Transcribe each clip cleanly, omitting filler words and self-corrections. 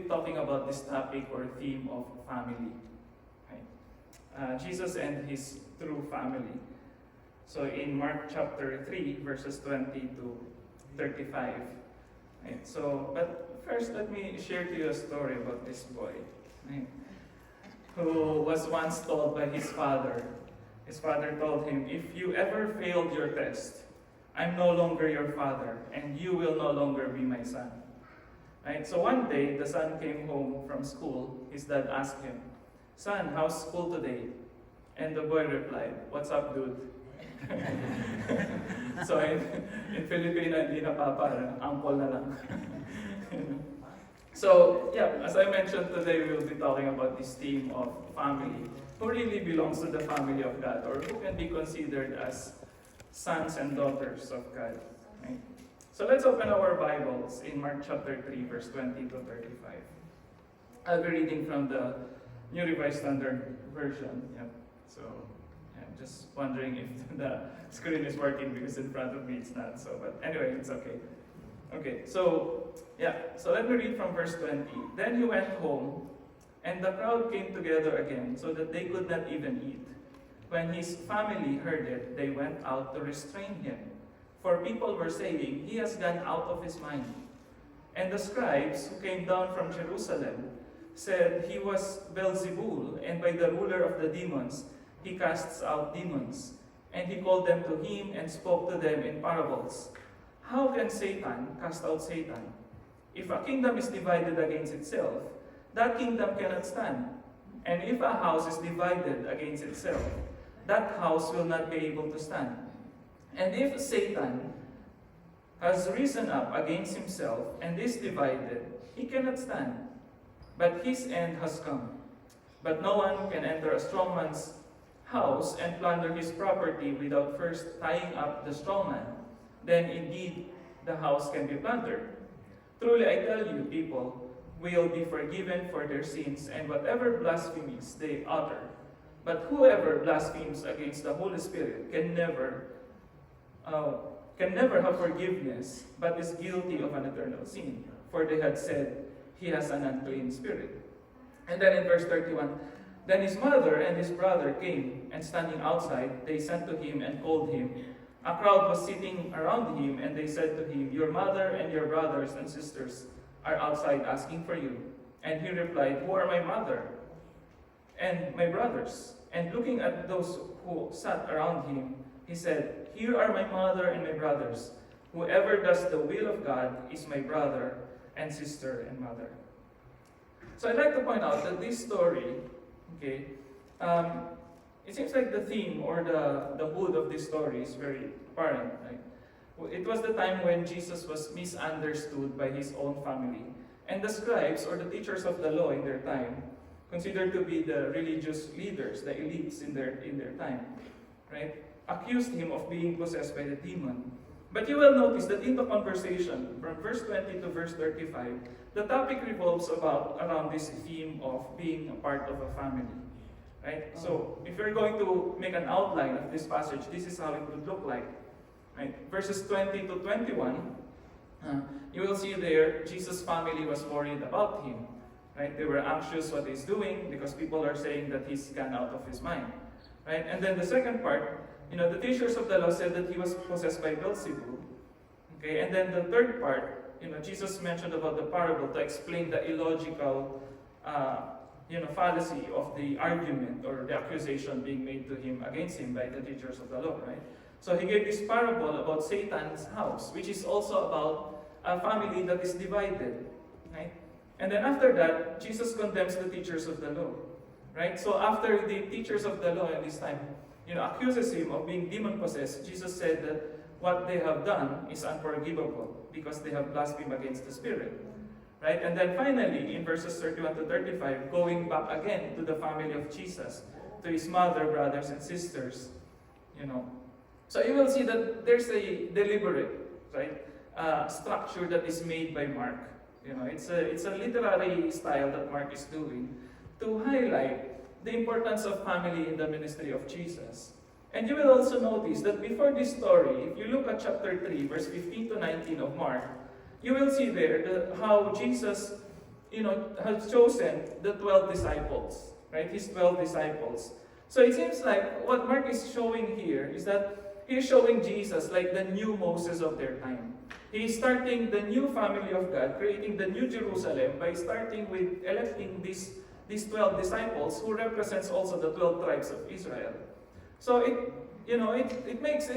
Talking about this topic or theme of family. Right? Jesus and his true family. So in Mark chapter 3, verses 20 to 35. Right? So, but first let me share to you a story about this boy. Right? Who was once told by his father. His father told him, if you ever failed your test, I'm no longer your father, and you will no longer be my son. Right? So one day, the son came home from school. His dad asked him, son, how's school today? And the boy replied, what's up, dude? So in Filipino, hindi na papa, uncle na lang. So, yeah, as I mentioned today, we will be talking about this theme of family. Who really belongs to the family of God, or who can be considered as sons and daughters of God. Right? So let's open our Bibles in Mark chapter 3, verse 20 to 35. I'll be reading from the New Revised Standard Version. Yep. So I'm just wondering if the screen is working because in front of me it's not. So, but anyway, it's okay. Okay, so yeah, so let me read from verse 20. Then he went home, and the crowd came together again, so that they could not even eat. When his family heard it, they went out to restrain him. For people were saying, he has gone out of his mind. And the scribes who came down from Jerusalem said he was Beelzebul, and by the ruler of the demons he casts out demons. And he called them to him and spoke to them in parables. How can Satan cast out Satan? If a kingdom is divided against itself, that kingdom cannot stand. And if a house is divided against itself, that house will not be able to stand. And if Satan has risen up against himself and is divided, he cannot stand. But his end has come. But no one can enter a strong man's house and plunder his property without first tying up the strong man. Then indeed the house can be plundered. Truly I tell you, people will be forgiven for their sins and whatever blasphemies they utter. But whoever blasphemes against the Holy Spirit can never have forgiveness, but is guilty of an eternal sin. For they had said, he has an unclean spirit. And then in verse 31, then his mother and his brother came, and standing outside, they sent to him and called him. A crowd was sitting around him, and they said to him, your mother and your brothers and sisters are outside asking for you. And he replied, who are my mother and my brothers? And looking at those who sat around him, he said, here are my mother and my brothers. Whoever does the will of God is my brother and sister and mother. So I'd like to point out that this story, okay, it seems like the theme or the mood of this story is very apparent. Right? It was the time when Jesus was misunderstood by his own family. And the scribes or the teachers of the law in their time, considered to be the religious leaders, the elites in their time, right, accused him of being possessed by the demon. But you will notice that in the conversation, from verse 20 to verse 35, the topic revolves around this theme of being a part of a family. Right? So, if you're going to make an outline of this passage, this is how it would look like. Right? Verses 20 to 21, you will see there, Jesus' family was worried about him. Right? They were anxious what he's doing because people are saying that he's gone out of his mind. Right? And then the second part, the teachers of the law said that he was possessed by Beelzebul. Okay? And then the third part, Jesus mentioned about the parable to explain the illogical fallacy of the argument or the accusation being made to him against him by the teachers of the law, right? So he gave this parable about Satan's house, which is also about a family that is divided, right? And then after that, Jesus condemns the teachers of the law, right? So after the teachers of the law in this time, accuses him of being demon-possessed, Jesus said that what they have done is unforgivable because they have blasphemed against the Spirit. Right? And then finally, in verses 31 to 35, going back again to the family of Jesus, to his mother, brothers, and sisters, So you will see that there's a deliberate, right, structure that is made by Mark. It's a literary style that Mark is doing to highlight the importance of family in the ministry of Jesus. And you will also notice that before this story, if you look at chapter 3, verse 15 to 19 of Mark, you will see there how Jesus has chosen the 12 disciples, right? His 12 disciples. So it seems like what Mark is showing here is that he's showing Jesus like the new Moses of their time. He's starting the new family of God, creating the new Jerusalem by starting with electing these 12 disciples who represents also the 12 tribes of Israel. So it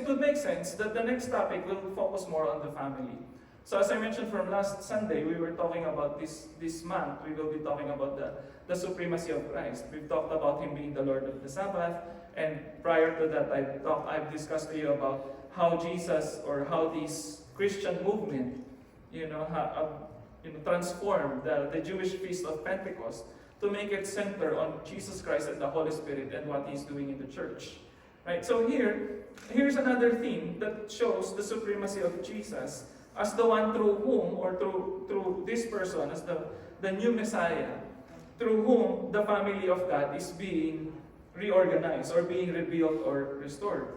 would make sense that the next topic will focus more on the family. So as I mentioned from last Sunday, we were talking about this month, we will be talking about the supremacy of Christ. We've talked about Him being the Lord of the Sabbath, and prior to that, I've discussed to you about how Jesus, or how this Christian movement, transformed the Jewish feast of Pentecost to make it center on Jesus Christ and the Holy Spirit and what He's doing in the church. Right? So here's another theme that shows the supremacy of Jesus as the one through whom, or through this person, as the new Messiah, through whom the family of God is being reorganized, or being rebuilt, or restored.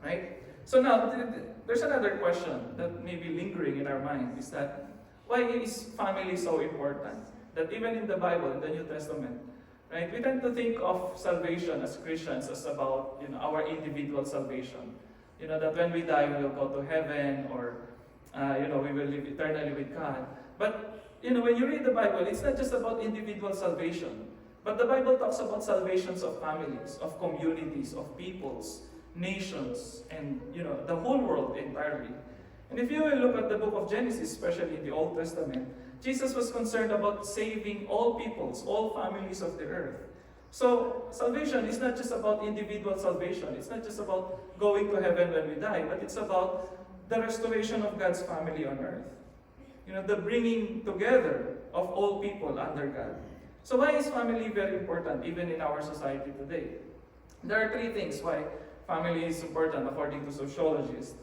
Right? So now, there's another question that may be lingering in our mind, is that, why is family so important? That even in the Bible, in the New Testament, right, we tend to think of salvation as Christians as about our individual salvation. That when we die, we will go to heaven, or we will live eternally with God. But when you read the Bible, it's not just about individual salvation, but the Bible talks about salvations of families, of communities, of peoples, nations, and the whole world entirely. And if you will look at the book of Genesis, especially in the Old Testament, Jesus was concerned about saving all peoples, all families of the earth. So salvation is not just about individual salvation. It's not just about going to heaven when we die, but it's about the restoration of God's family on earth. The bringing together of all people under God. So why is family very important even in our society today? There are three things why family is important according to sociologists.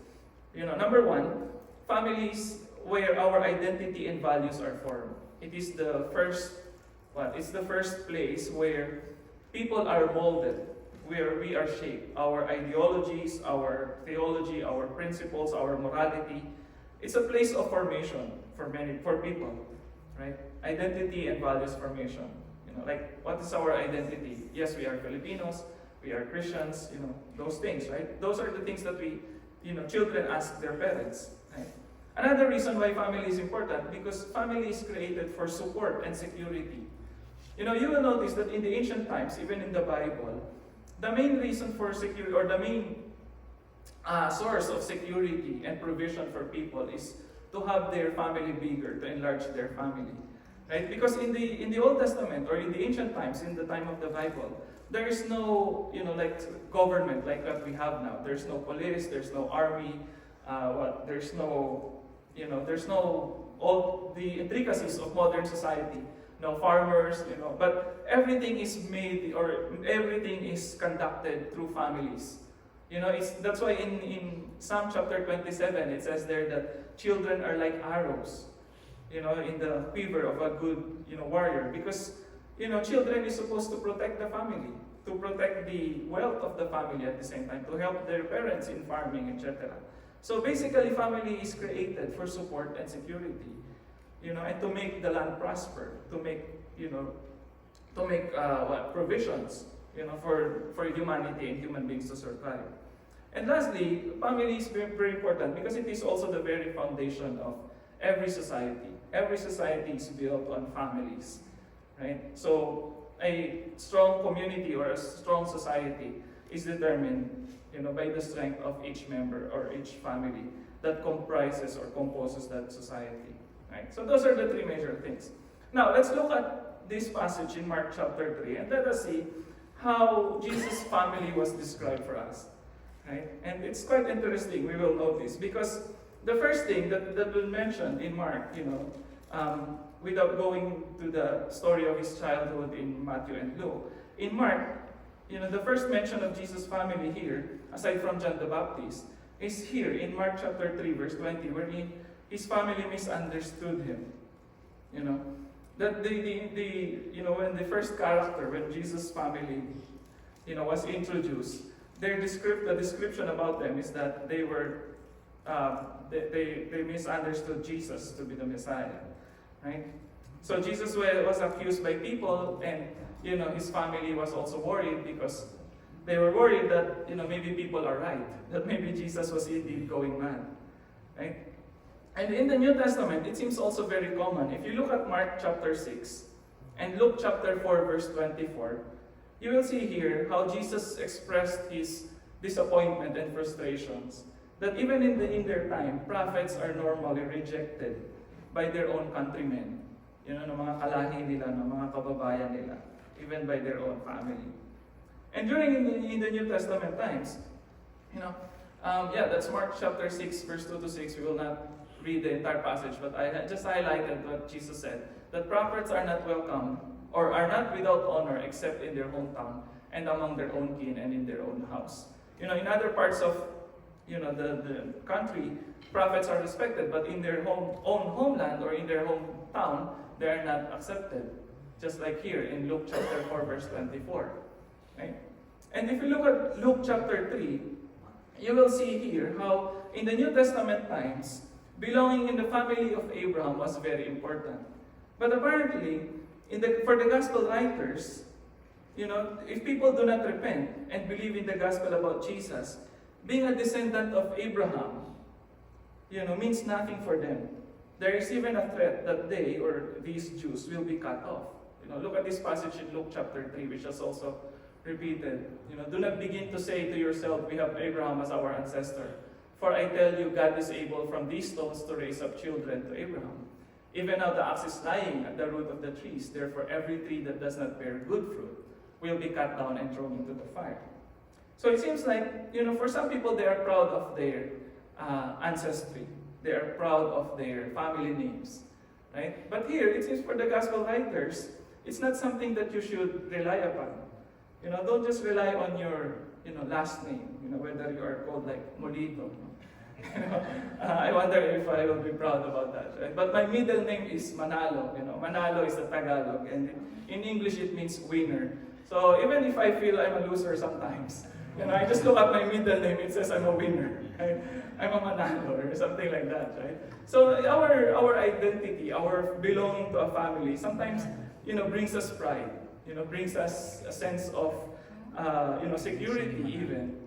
Number one, families where our identity and values are formed. It is the first place where people are molded, where we are shaped. Our ideologies, our theology, our principles, our morality. It's a place of formation for people, right? Identity and values formation. Like, what is our identity? Yes, we are Filipinos, we are Christians, those things, right? Those are the things that children ask their parents, right? Another reason why family is important, because family is created for support and security. You will notice that in the ancient times, even in the Bible, the main reason for security, or the main source of security and provision for people, is to have their family bigger, to enlarge their family. Right? Because in the Old Testament, or in the ancient times, in the time of the Bible, there is no, government like what we have now. There's no police, there's no army, there's no all the intricacies of modern society. No farmers, but everything is made, or everything is conducted through families. That's why in Psalm chapter 27, it says there that children are like arrows, in the quiver of a good, warrior. Because, children is supposed to protect the family, to protect the wealth of the family at the same time, to help their parents in farming, etc. So basically, family is created for support and security, and to make the land prosper, to make provisions, for humanity and human beings to survive. And lastly, family is very, very important because it is also the very foundation of every society. Every society is built on families, right? So a strong community or a strong society is determined, by the strength of each member or each family that comprises or composes that society, right? So those are the three major things. Now let's look at this passage in Mark chapter 3, and let us see how Jesus' family was described for us, right? And it's quite interesting, we will notice, because the first thing that we'll mention in Mark, without going to the story of his childhood in Matthew and Luke, in Mark, the first mention of Jesus' family here, aside from John the Baptist, is here in Mark chapter 3, verse 20, where his family misunderstood him. That when the first character, when Jesus' family, was introduced, the description about them is that they were, they misunderstood Jesus to be the Messiah, right? So Jesus was accused by people, and his family was also worried because they were worried that maybe people are right, that maybe Jesus was indeed going mad, right? And in the New Testament, it seems also very common. If you look at Mark chapter 6 and Luke chapter 4 verse 24, you will see here how Jesus expressed his disappointment and frustrations. That even in their time, prophets are normally rejected by their own countrymen. Ng mga kalahi nila, ng mga kababayan nila, even by their own family. And during in the New Testament times, that's Mark chapter 6, verse 2 to 6. We will not read the entire passage, but I just highlighted what Jesus said, that prophets are not welcome or are not without honor except in their hometown and among their own kin and in their own house. In other parts of the country, prophets are respected, but in their own homeland or in their hometown, they are not accepted. Just like here in Luke chapter 4, verse 24. Right? And if you look at Luke chapter 3, you will see here how in the New Testament times, belonging in the family of Abraham was very important. But apparently, for the gospel writers, if people do not repent and believe in the gospel about Jesus, being a descendant of Abraham, means nothing for them. There is even a threat that they, or these Jews, will be cut off. Look at this passage in Luke chapter 3, which is also repeated. Do not begin to say to yourself, we have Abraham as our ancestor. For I tell you, God is able from these stones to raise up children to Abraham. Even now the axe is lying at the root of the trees. Therefore every tree that does not bear good fruit will be cut down and thrown into the fire. So it seems like, for some people, they are proud of their ancestry. They are proud of their family names. Right? But here, it seems for the gospel writers, it's not something that you should rely upon. Don't just rely on your last name, whether you are called like Molito. I wonder if I will be proud about that. Right? But my middle name is Manalo. Manalo is the Tagalog, and in English it means winner. So even if I feel I'm a loser sometimes, I just look at my middle name, it says I'm a winner. Right? I'm a Manalo or something like that, right? So our identity, our belonging to a family, sometimes brings us pride. Brings us a sense of security even.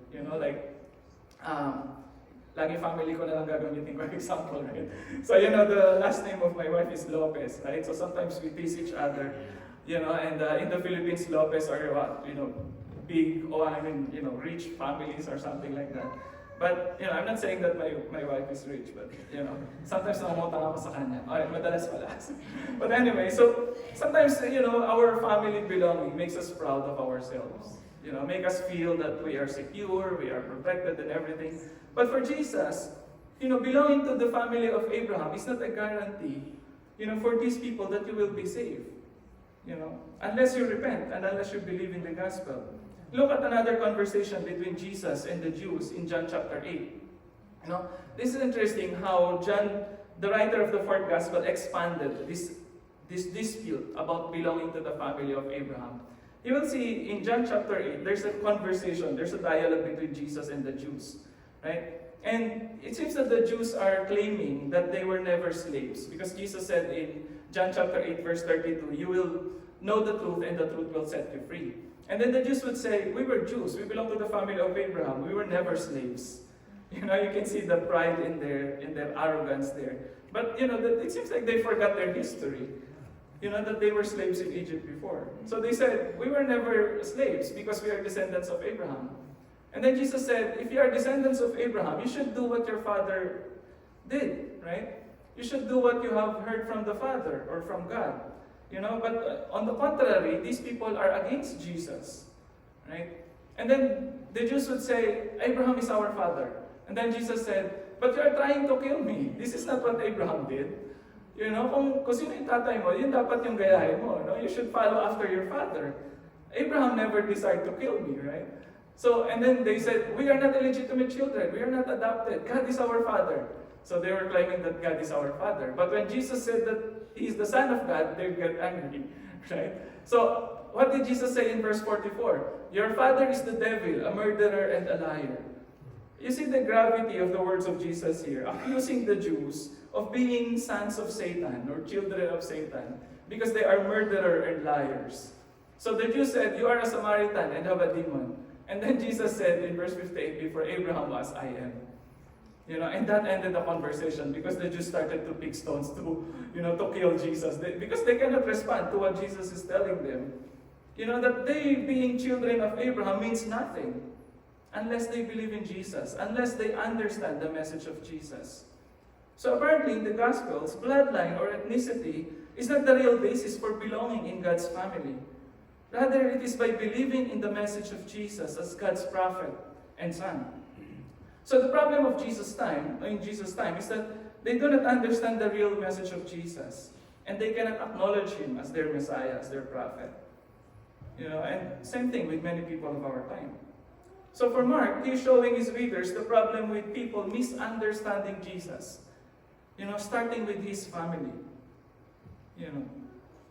Lagi family ko na lang gagamitin ko example, right? So the last name of my wife is Lopez, right? So sometimes we tease each other, and in the Philippines, Lopez are big, rich families or something like that. But, I'm not saying that my wife is rich, but, sometimes namumutang ako sa kanya. Madalas pala. But anyway, so, sometimes, our family belonging makes us proud of ourselves. Make us feel that we are secure, we are protected and everything. But for Jesus, belonging to the family of Abraham is not a guarantee, for these people that you will be saved. Unless you repent and unless you believe in the gospel. Look at another conversation between Jesus and the Jews in John chapter 8. This is interesting how John, the writer of the fourth gospel, expanded this dispute about belonging to the family of Abraham. You will see in John chapter 8, there's a conversation, there's a dialogue between Jesus and the Jews. Right? And it seems that the Jews are claiming that they were never slaves, because Jesus said in John chapter 8, verse 32, you will know the truth and the truth will set you free. And then the Jews would say, we were Jews, we belong to the family of Abraham, we were never slaves. You can see the pride in their arrogance there. But, it seems like they forgot their history. That they were slaves in Egypt before. So they said, we were never slaves because we are descendants of Abraham. And then Jesus said, if you are descendants of Abraham, you should do what your father did, right? You should do what you have heard from the Father or from God. But on the contrary, these people are against Jesus, right? And then the Jews would say, Abraham is our father. And then Jesus said, but you are trying to kill me. This is not what Abraham did. Kung sino yung tatay mo, yun dapat yung gayahin mo. You should follow after your father. Abraham never desired to kill me, right? So, and then they said, we are not illegitimate children. We are not adopted. God is our father. So they were claiming that God is our father. But when Jesus said that He is the Son of God, they get angry, right? So, what did Jesus say in verse 44? Your father is the devil, a murderer and a liar. You see the gravity of the words of Jesus here, accusing the Jews of being sons of Satan or children of Satan, because they are murderer and liars. So the Jews said, you are a Samaritan and have a demon. And then Jesus said in verse 58, before Abraham was, I am. And that ended the conversation because the Jews started to pick stones to kill Jesus. Because they cannot respond to what Jesus is telling them. That they being children of Abraham means nothing unless they believe in Jesus, unless they understand the message of Jesus. So apparently in the Gospels, bloodline or ethnicity is not the real basis for belonging in God's family. Rather, it is by believing in the message of Jesus as God's prophet and son. So the problem of in Jesus' time, is that they do not understand the real message of Jesus, and they cannot acknowledge him as their Messiah, as their prophet. And same thing with many people of our time. So for Mark, he's showing his readers the problem with people misunderstanding Jesus. Starting with his family.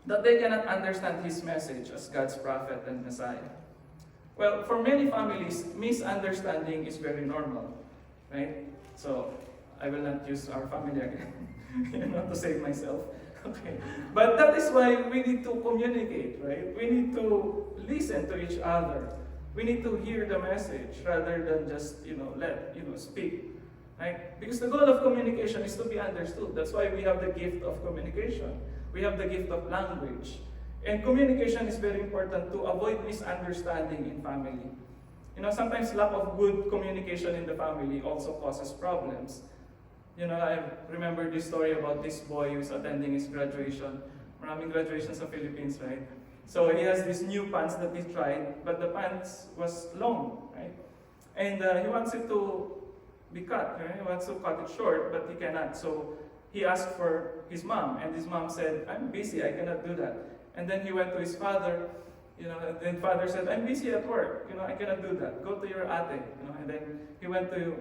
That they cannot understand his message as God's prophet and Messiah. Well, for many families, misunderstanding is very normal, right? So, I will not use our family again, to save myself. Okay. But that is why we need to communicate, right? We need to listen to each other. We need to hear the message rather than just, speak. Right? Because the goal of communication is to be understood. That's why we have the gift of communication. We have the gift of language. And communication is very important to avoid misunderstanding in family. Sometimes lack of good communication in the family also causes problems. I remember this story about this boy who's attending his graduation. Maraming graduation sa Philippines, right? So he has this new pants that he tried, but the pants was long, right? And he wants it to be cut. Right? He wants to cut it short, but he cannot. So he asked for his mom, and his mom said, I'm busy, I cannot do that. And then he went to his father, and then father said, I'm busy at work, I cannot do that. Go to your ate, And then he went to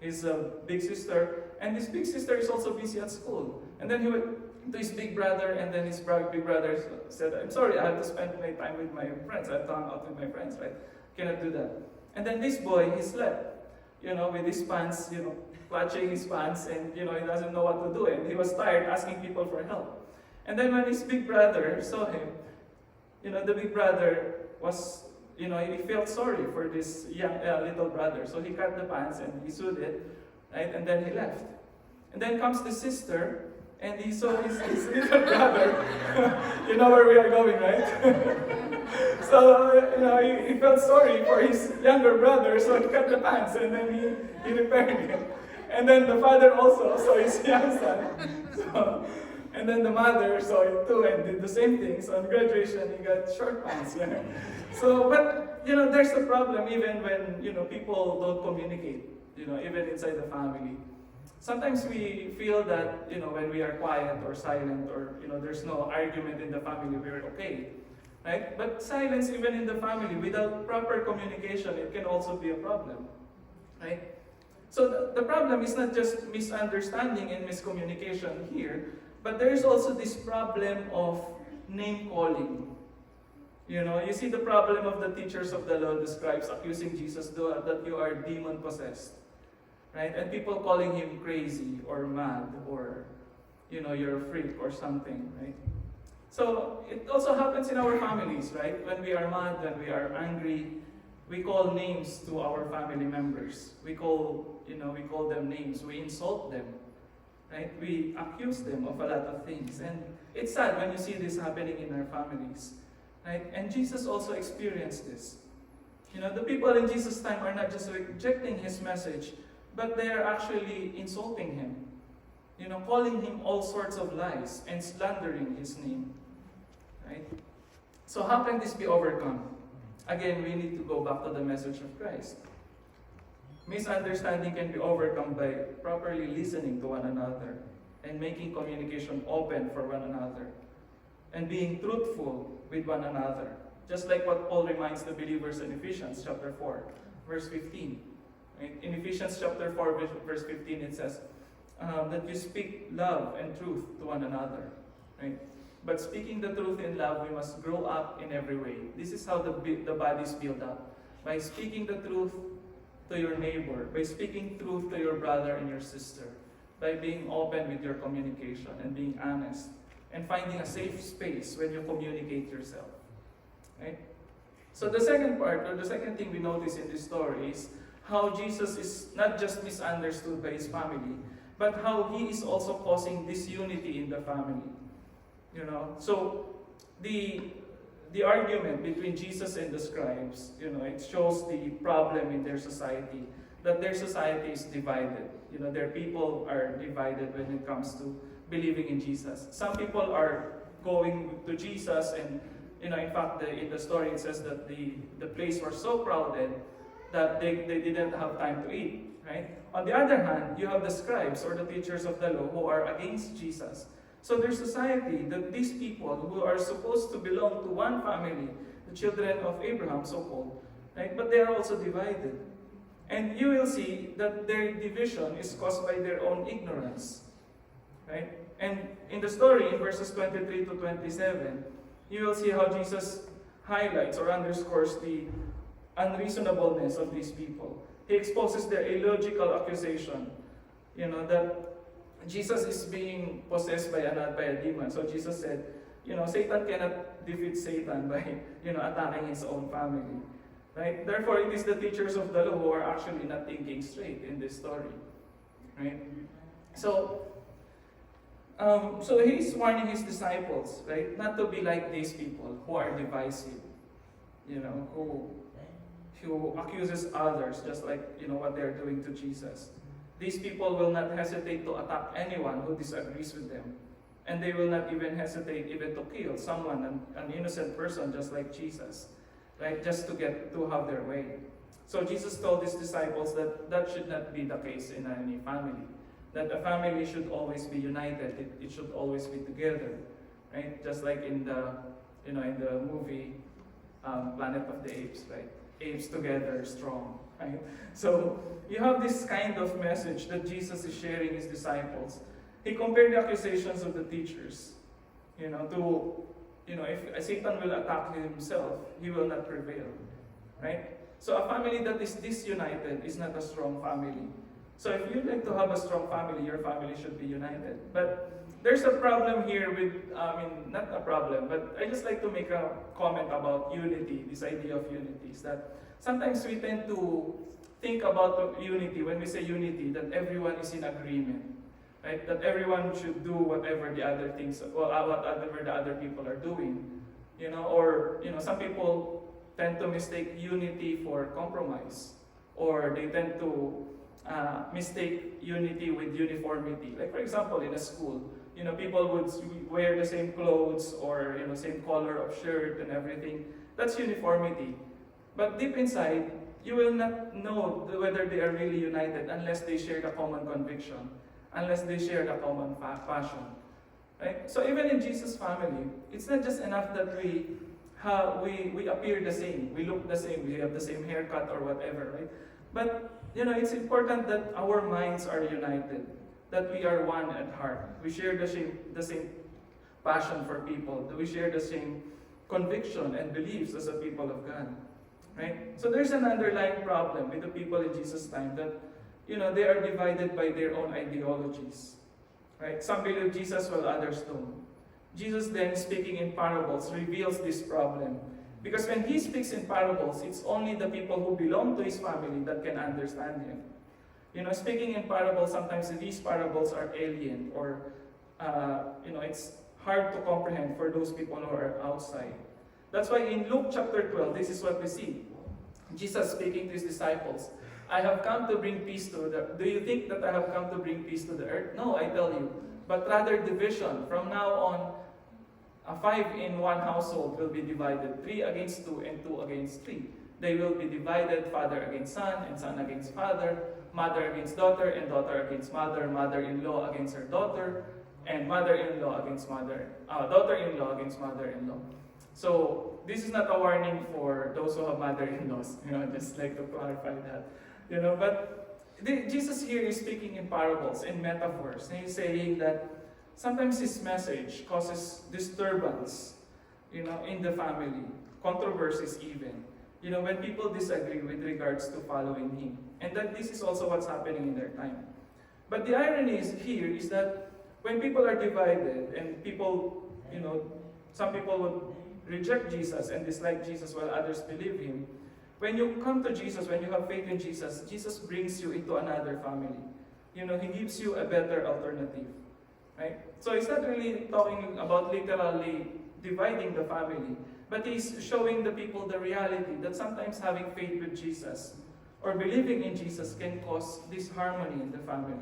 his big sister, and his big sister is also busy at school. And then he went to his big brother, and then his big brother said, I'm sorry, I have to spend my time with my friends. I have to hang out with my friends, right? Cannot do that. And then this boy, he slept, with his pants, clutching his pants, and, he doesn't know what to do. And he was tired asking people for help. And then when his big brother saw him, the big brother was, he felt sorry for this young little brother. So he cut the pants and he sewed it, right? And then he left. And then comes the sister, and he saw his little brother. You know where we are going, right? So, he felt sorry for his younger brother, so he cut the pants, and then he repaired him. And then the father also saw his young son. And then the mother saw it too and did the same thing. So on graduation, he got short pants. So, but, there's a problem even when, people don't communicate, even inside the family. Sometimes we feel that, when we are quiet or silent or, there's no argument in the family, we're okay. Right? But silence even in the family, without proper communication, it can also be a problem. Right? So the problem is not just misunderstanding and miscommunication here, but there is also this problem of name calling. You see the problem of the teachers of the law, the scribes, accusing Jesus that you are demon possessed. Right? And people calling him crazy or mad or, you're a freak or something, right? So it also happens in our families, right? When we are mad, when we are angry, we call names to our family members. We call them names. We insult them, right? We accuse them of a lot of things. And it's sad when you see this happening in our families, right? And Jesus also experienced this. The people in Jesus' time are not just rejecting his message, but they are actually insulting him. Calling him all sorts of lies and slandering his name. Right? So how can this be overcome? Again, we need to go back to the message of Christ. Misunderstanding can be overcome by properly listening to one another and making communication open for one another and being truthful with one another. Just like what Paul reminds the believers in Ephesians chapter 4, verse 15. Right? In Ephesians chapter 4, verse 15, it says that you speak love and truth to one another. Right? But speaking the truth in love, we must grow up in every way. This is how the body is built up. By speaking the truth to your neighbor, by speaking truth to your brother and your sister, by being open with your communication and being honest and finding a safe space when you communicate yourself. Right? So the second part, or the second thing we notice in this story is how Jesus is not just misunderstood by his family, but how he is also causing disunity in the family. So the argument between Jesus and the scribes, it shows the problem in their society, that their society is divided. Their people are divided when it comes to believing in Jesus. Some people are going to Jesus, and in fact, in the story it says that the place was so crowded that they didn't have time to eat. Right? On the other hand, you have the scribes or the teachers of the law who are against Jesus. So their society, that these people who are supposed to belong to one family, the children of Abraham, so-called, right? But they are also divided. And you will see that their division is caused by their own ignorance. Right? And in the story, in verses 23 to 27, you will see how Jesus highlights or underscores the unreasonableness of these people. He exposes their illogical accusation, that Jesus is being possessed by a demon. So Jesus said, Satan cannot defeat Satan by, attacking his own family. Right? Therefore, it is the teachers of the law who are actually not thinking straight in this story. Right? So he's warning his disciples, right, not to be like these people who are divisive, who accuses others, just like what they're doing to Jesus. These people will not hesitate to attack anyone who disagrees with them, and they will not even hesitate even to kill someone, an innocent person, just like Jesus, right, just to have their way. So Jesus told his disciples that should not be the case in any family. That a family should always be united. It should always be together, right? Just like in the movie Planet of the Apes, right? Apes together, strong, right? So you have this kind of message that Jesus is sharing his disciples. He compared the accusations of the teachers, to if Satan will attack himself, he will not prevail, right? So a family that is disunited is not a strong family. So if you'd like to have a strong family, your family should be united. But there's a problem here with, not a problem, but I just like to make a comment about unity, this idea of unity, is that sometimes we tend to think about unity, when we say unity, that everyone is in agreement, right? That everyone should do whatever the other people are doing, or, some people tend to mistake unity for compromise, or they tend to mistake unity with uniformity. Like for example, in a school, people would wear the same clothes or same color of shirt and everything. That's uniformity. But deep inside, you will not know whether they are really united unless they share the common conviction, unless they share the common passion. Right? So even in Jesus' family, it's not just enough that we appear the same, we look the same, we have the same haircut or whatever, right? But it's important that our minds are united, that we are one at heart. We share the same passion for people, that we share the same conviction and beliefs as a people of God. Right? So there's an underlying problem with the people in Jesus' time that they are divided by their own ideologies. Right? Some believe Jesus while others don't. Jesus then, speaking in parables, reveals this problem. Because when he speaks in parables, it's only the people who belong to his family that can understand him. Speaking in parables, sometimes these parables are alien, or it's hard to comprehend for those people who are outside. That's why in Luke chapter 12, this is what we see. Jesus speaking to his disciples, I have come to bring peace to the earth. Do you think that I have come to bring peace to the earth? No, I tell you. But rather division. From now on, 5 in one household will be divided, 3 against 2 and 2 against 3. They will be divided, father against son and son against father, mother against daughter and daughter against mother, mother-in-law against her daughter, and mother-in-law against daughter-in-law against mother-in-law. So this is not a warning for those who have mother-in-laws. Just like to clarify that. But Jesus here is speaking in parables, in metaphors. And he's saying that sometimes his message causes disturbance, in the family, controversies even. When people disagree with regards to following him. And that this is also what's happening in their time. But the irony is here is that when people are divided and people, some people would reject Jesus and dislike Jesus while others believe him, when you come to Jesus, when you have faith in Jesus, Jesus brings you into another family. He gives you a better alternative. Right? So he's not really talking about literally dividing the family, but he's showing the people the reality that sometimes having faith with Jesus or believing in Jesus can cause disharmony in the family.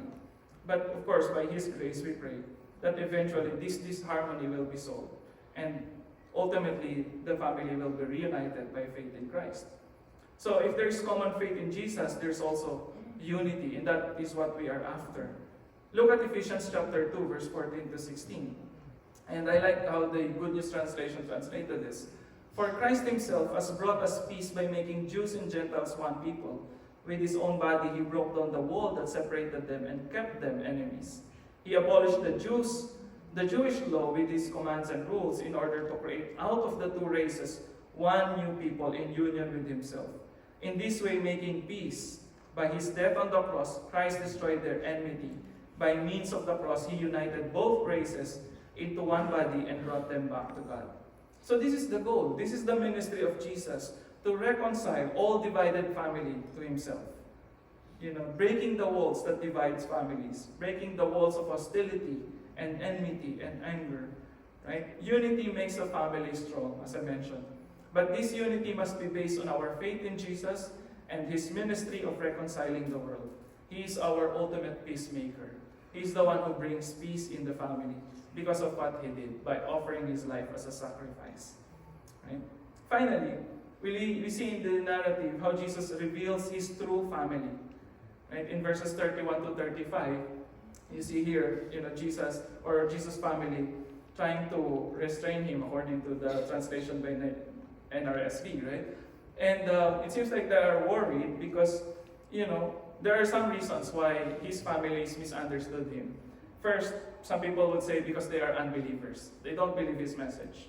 But of course, by his grace, we pray that eventually this disharmony will be solved. And ultimately, the family will be reunited by faith in Christ. So if there's common faith in Jesus, there's also unity, and that is what we are after. Look at Ephesians chapter 2, verse 14 to 16. And I like how the Good News Translation translated this. For Christ himself has brought us peace by making Jews and Gentiles one people. With his own body, he broke down the wall that separated them and kept them enemies. He abolished the Jewish law with his commands and rules in order to create out of the two races one new people in union with himself. In this way, making peace. By his death on the cross, Christ destroyed their enmity. By means of the cross, he united both races into one body and brought them back to God. So this is the goal. This is the ministry of Jesus, to reconcile all divided family to himself. Breaking the walls that divides families, breaking the walls of hostility and enmity and anger. Right? Unity makes a family strong, as I mentioned. But this unity must be based on our faith in Jesus and his ministry of reconciling the world. He is our ultimate peacemaker. He is the one who brings peace in the family because of what he did by offering his life as a sacrifice. Right? Finally, we see in the narrative how Jesus reveals his true family. Right? In verses 31 to 35, you see here, Jesus family trying to restrain him according to the translation by NRSV, right? And it seems like they are worried because, there are some reasons why his family is misunderstood him. First, some people would say because they are unbelievers. They don't believe his message.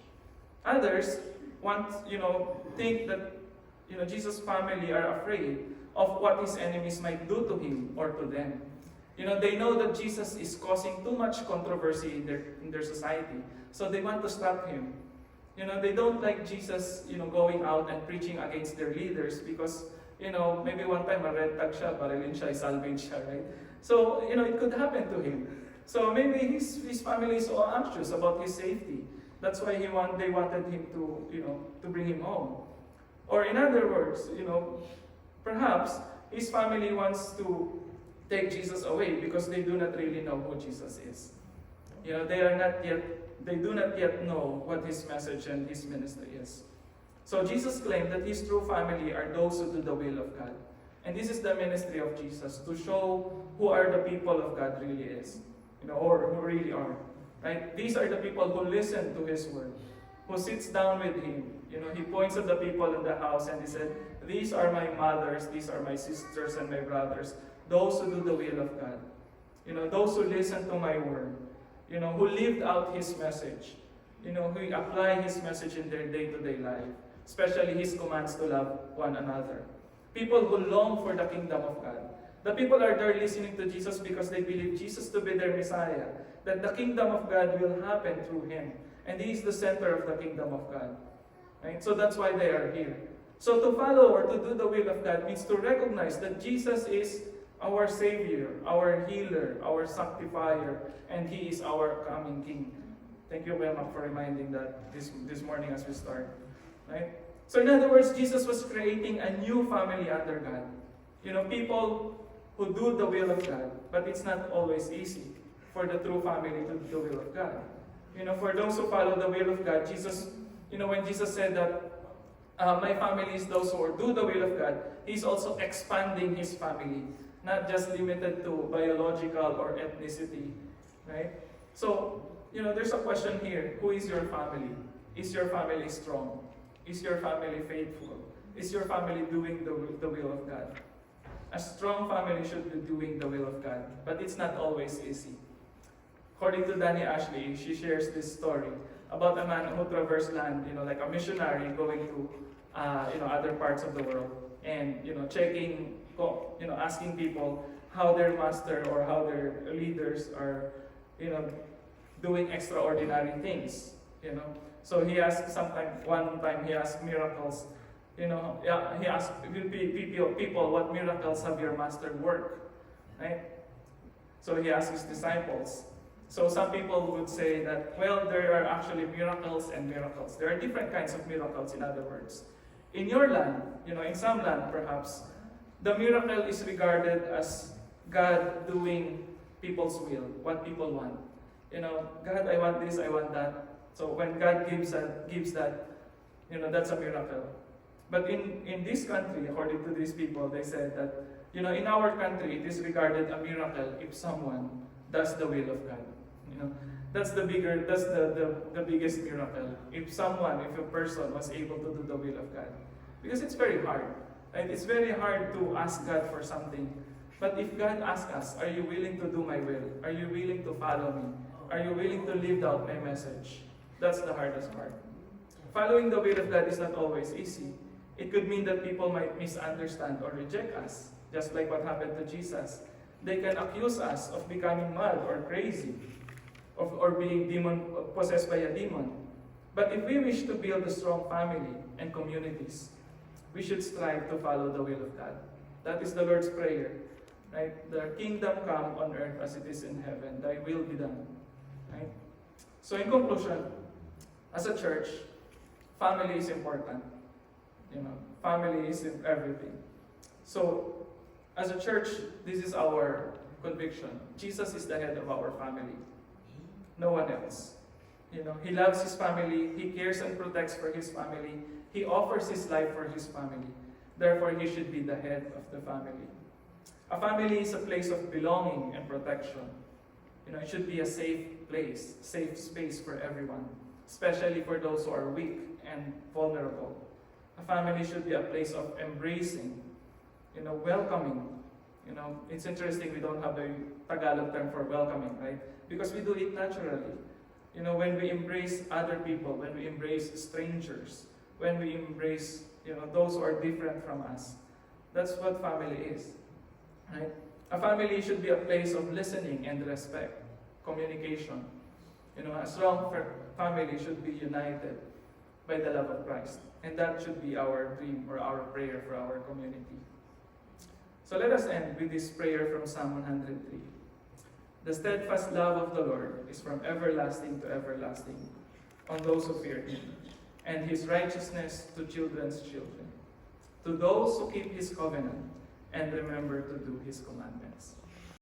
Others think that, Jesus' family are afraid of what his enemies might do to him or to them. They know that Jesus is causing too much controversy in their society, so they want to stop him. They don't like Jesus, going out and preaching against their leaders because, maybe one time red tag siya, barilin siya, isalvage siya, right? So, it could happen to him. So maybe his family is so anxious about his safety. That's why they wanted him to bring him home. Or in other words, perhaps his family wants to take Jesus away because they do not really know who Jesus is. They do not yet know what his message and his ministry is. So Jesus claimed that his true family are those who do the will of God. And this is the ministry of Jesus, to show who are the people of God really is, or who really are. Right? These are the people who listen to his word, who sits down with him. He points at the people in the house and he said, these are my mothers, these are my sisters and my brothers, those who do the will of God. Those who listen to my word. Who lived out his message. Who apply his message in their day-to-day life. Especially his commands to love one another. People who long for the kingdom of God. The people are there listening to Jesus because they believe Jesus to be their Messiah. That the kingdom of God will happen through him. And he is the center of the kingdom of God. Right? So that's why they are here. So to follow or to do the will of God means to recognize that Jesus is our Savior, our healer, our sanctifier, and he is our coming King. Thank you, Belma, for reminding that this morning as we start. Right? So in other words, Jesus was creating a new family under God. People who do the will of God, but it's not always easy for the true family to do the will of God. For those who follow the will of God, Jesus, when Jesus said that my family is those who do the will of God, he's also expanding his family, not just limited to biological or ethnicity, right? So, there's a question here. Who is your family? Is your family strong? Is your family faithful? Is your family doing the will of God? A strong family should be doing the will of God, but it's not always easy. According to Danny Ashley, she shares this story about a man who traversed land, like a missionary going to, other parts of the world, and asking people how their master or how their leaders are, you know, doing extraordinary things, you know. So he asked one time he asked miracles, you know, yeah, he asked people, what miracles have your master worked, right? So he asked his disciples. So some people would say that, well, there are actually miracles and miracles. There are different kinds of miracles, in other words. In your land, you know, in some land perhaps, the miracle is regarded as God doing people's will, what people want. You know, God, I want this, I want that. So when God gives that, you know, that's a miracle. But in this country, according to these people, they said that, you know, in our country, it is regarded a miracle if someone does the will of God. You know, that's the biggest miracle. If a person was able to do the will of God. Because it's very hard. Right? It's very hard to ask God for something. But if God asks us, are you willing to do my will? Are you willing to follow me? Are you willing to live out my message? That's the hardest part. Following the will of God is not always easy. It could mean that people might misunderstand or reject us, just like what happened to Jesus. They can accuse us of becoming mad or crazy, or being possessed by a demon. But if we wish to build a strong family and communities, we should strive to follow the will of God. That is the Lord's Prayer. Right? The kingdom come on earth as it is in heaven. Thy will be done. Right? So in conclusion, as a church, family is important. You know, family is everything. So, as a church, this is our conviction. Jesus is the head of our family. No one else. You know, He loves His family. He cares and protects for His family. He offers His life for His family. Therefore, He should be the head of the family. A family is a place of belonging and protection. You know, it should be a safe place, safe space for everyone, especially for those who are weak and vulnerable. A family should be a place of embracing, you know, welcoming. You know, it's interesting we don't have the Tagalog term for welcoming, right? Because we do it naturally. You know, when we embrace other people, when we embrace strangers, when we embrace, you know, those who are different from us, that's what family is, right? A family should be a place of listening and respect, communication. You know, a strong family should be united by the love of Christ. And that should be our dream or our prayer for our community. So let us end with this prayer from Psalm 103. The steadfast love of the Lord is from everlasting to everlasting on those who fear Him, and His righteousness to children's children, to those who keep His covenant and remember to do His commandments.